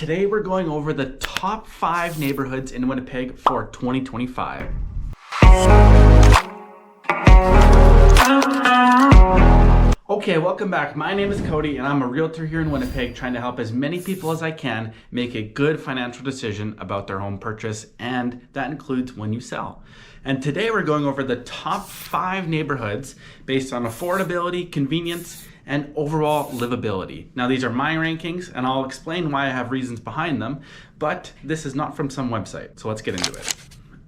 Today we're going over the top 5 neighborhoods in Winnipeg for 2025. Okay, welcome back. My name is Cody and I'm a realtor here in Winnipeg trying to help as many people as I can make a good financial decision about their home purchase, and that includes when you sell. And today we're going over the top 5 neighborhoods based on affordability, convenience, and overall livability. Now these are my rankings and I'll explain why I have reasons behind them, but this is not from some website, so let's get into it.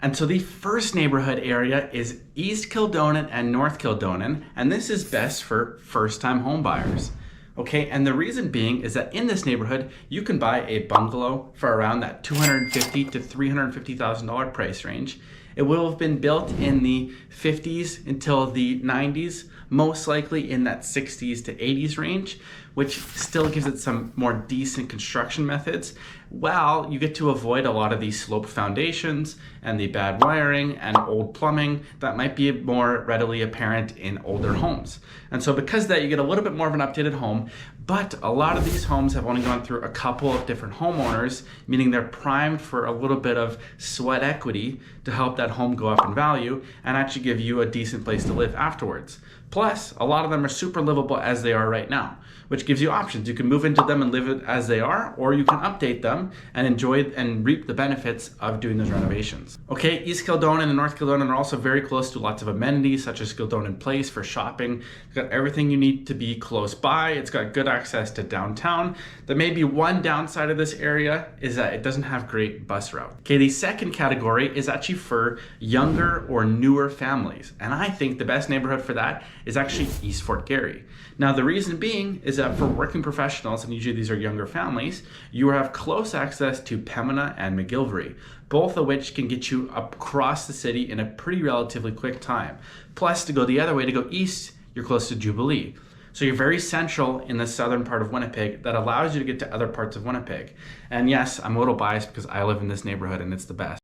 And so the first neighborhood area is East Kildonan and North Kildonan, and this is best for first-time home buyers. Okay, and the reason being is that in this neighborhood, you can buy a bungalow for around that $250,000 to $350,000 price range. It will have been built in the 50s until the 90s, most likely in that 60s to 80s range, which still gives it some more decent construction methods. While you get to avoid a lot of these sloped foundations and the bad wiring and old plumbing that might be more readily apparent in older homes. And so because of that, you get a little bit more of an updated home, but a lot of these homes have only gone through a couple of different homeowners, meaning they're primed for a little bit of sweat equity to help that home go up in value and actually give you a decent place to live afterwards. Plus, a lot of them are super livable as they are right now, which gives you options. You can move into them and live it as they are, or you can update them and enjoy and reap the benefits of doing those renovations. Okay, East Kildonan and North Kildonan are also very close to lots of amenities, such as Kildonan Place for shopping. It's got everything you need to be close by. It's got good access to downtown. There may be one downside of this area is that it doesn't have great bus route. Okay, the second category is actually for younger or newer families. And I think the best neighborhood for that is actually East Fort Garry. Now, the reason being is that for working professionals, and usually these are younger families, you have close access to Pembina and McGillivray, both of which can get you across the city in a pretty relatively quick time. Plus, to go the other way, to go east, you're close to Jubilee. So you're very central in the southern part of Winnipeg that allows you to get to other parts of Winnipeg. And yes, I'm a little biased because I live in this neighborhood and it's the best.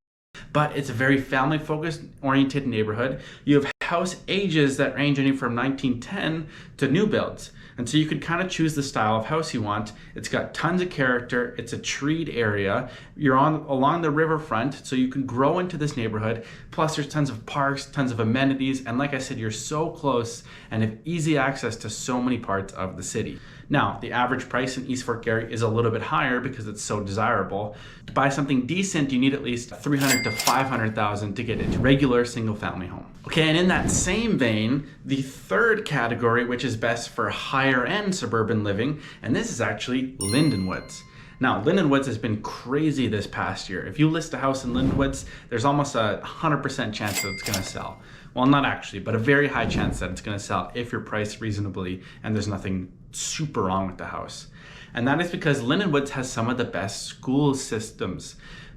But it's a very family-focused, oriented neighborhood. You have house ages that range anywhere from 1910 to new builds. And so you could kind of choose the style of house you want. It's got tons of character. It's a treed area. You're along the riverfront, so you can grow into this neighborhood. Plus there's tons of parks, tons of amenities. And like I said, you're so close and have easy access to so many parts of the city. Now, the average price in East Fort Garry is a little bit higher because it's so desirable. To buy something decent, you need at least $300,000 to $500,000 to get a regular single-family home. Okay, and in that same vein, the third category, which is best for higher-end suburban living, and this is actually Lindenwoods. Now, Lindenwoods has been crazy this past year. If you list a house in Lindenwoods, there's almost a 100% chance that it's gonna sell. Well, not actually, but a very high chance that it's gonna sell if you're priced reasonably and there's nothing super wrong with the house. And that is because Lindenwoods has some of the best school systems.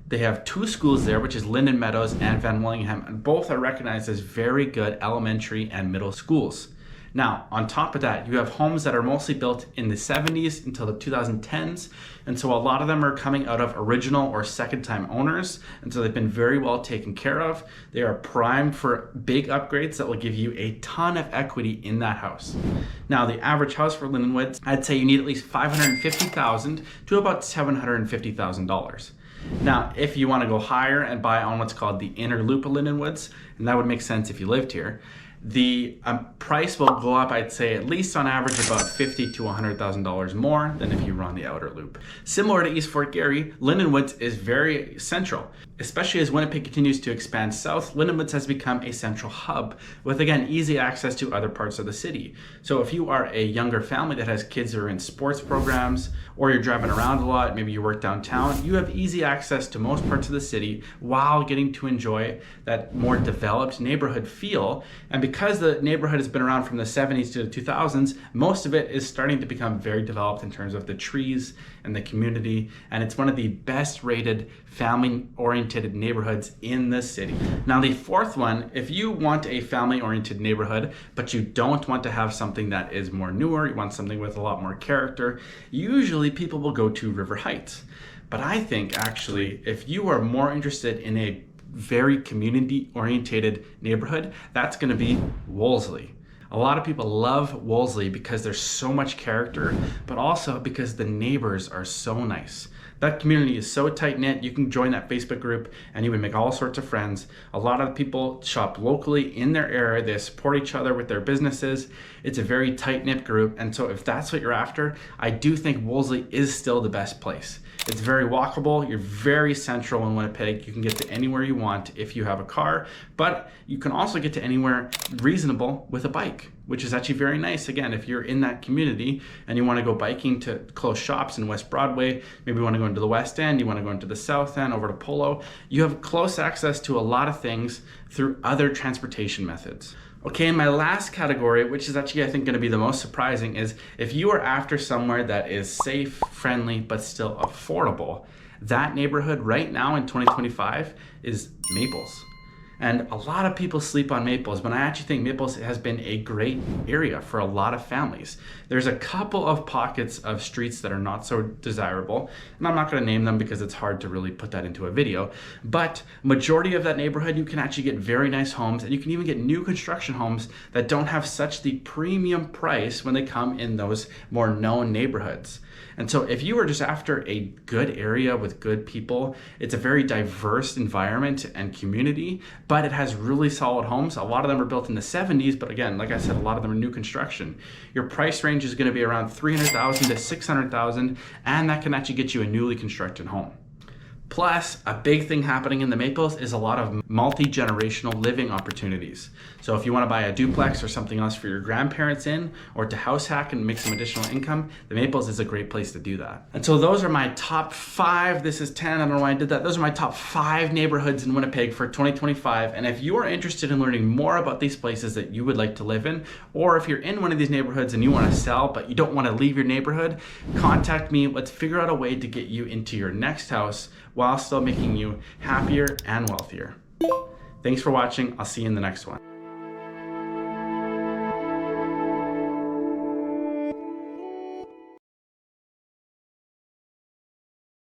They have 2 schools there, which is Linden Meadows and Van Willingham, and both are recognized as very good elementary and middle schools. Now, on top of that, you have homes that are mostly built in the 70s until the 2010s. And so a lot of them are coming out of original or second-time owners. And so they've been very well taken care of. They are primed for big upgrades that will give you a ton of equity in that house. Now, the average house for Lindenwoods, I'd say you need at least $550,000 to about $750,000. Now, if you want to go higher and buy on what's called the inner loop of Lindenwoods, and that would make sense if you lived here, the price will go up, I'd say, at least on average about $50,000 to $100,000 more than if you run the outer loop. Similar to East Fort Garry, Lindenwoods is very central. Especially as Winnipeg continues to expand south, Lindenwoods has become a central hub with, again, easy access to other parts of the city. So if you are a younger family that has kids that are in sports programs, or you're driving around a lot, maybe you work downtown, you have easy access to most parts of the city while getting to enjoy that more developed neighborhood feel. And because the neighborhood has been around from the 70s to the 2000s, most of it is starting to become very developed in terms of the trees and the community. And it's one of the best rated family-oriented neighborhoods in the city. Now, the fourth one, if you want a family-oriented neighborhood, but you don't want to have something that is more newer, you want something with a lot more character, usually people will go to River Heights. But I think actually, if you are more interested in a very community-oriented neighborhood, that's gonna be Wolseley. A lot of people love Wolseley because there's so much character, but also because the neighbors are so nice. That community is so tight-knit. You can join that Facebook group and you would make all sorts of friends. A lot of people shop locally in their area. They support each other with their businesses. It's a very tight-knit group. And so if that's what you're after, I do think Wolseley is still the best place. It's very walkable. You're very central in Winnipeg. You can get to anywhere you want if you have a car, but you can also get to anywhere reasonable with a bike, which is actually very nice. Again, if you're in that community and you want to go biking to close shops in West Broadway, maybe you want to go into the West End, you want to go into the South End, over to Polo, you have close access to a lot of things through other transportation methods. Okay, and my last category, which is actually I think going to be the most surprising, is if you are after somewhere that is safe, friendly, but still affordable, that neighborhood right now in 2025 is Maples. And a lot of people sleep on Maples, but I actually think Maples has been a great area for a lot of families. There's a couple of pockets of streets that are not so desirable, and I'm not going to name them because it's hard to really put that into a video, but majority of that neighborhood, you can actually get very nice homes, and you can even get new construction homes that don't have such the premium price when they come in those more known neighborhoods. And so if you are just after a good area with good people, it's a very diverse environment and community, but it has really solid homes. A lot of them are built in the 70s, but again, like I said, a lot of them are new construction. Your price range is going to be around $300,000 to $600,000, and that can actually get you a newly constructed home. Plus, a big thing happening in the Maples is a lot of multi-generational living opportunities. So if you want to buy a duplex or something else for your grandparents in, or to house hack and make some additional income, the Maples is a great place to do that. And so those are my top 5, this is 10, I don't know why I did that. Those are my top 5 neighborhoods in Winnipeg for 2025. And if you are interested in learning more about these places that you would like to live in, or if you're in one of these neighborhoods and you want to sell, but you don't want to leave your neighborhood, contact me. Let's figure out a way to get you into your next house while still making you happier and wealthier. Thanks for watching. I'll see you in the next one.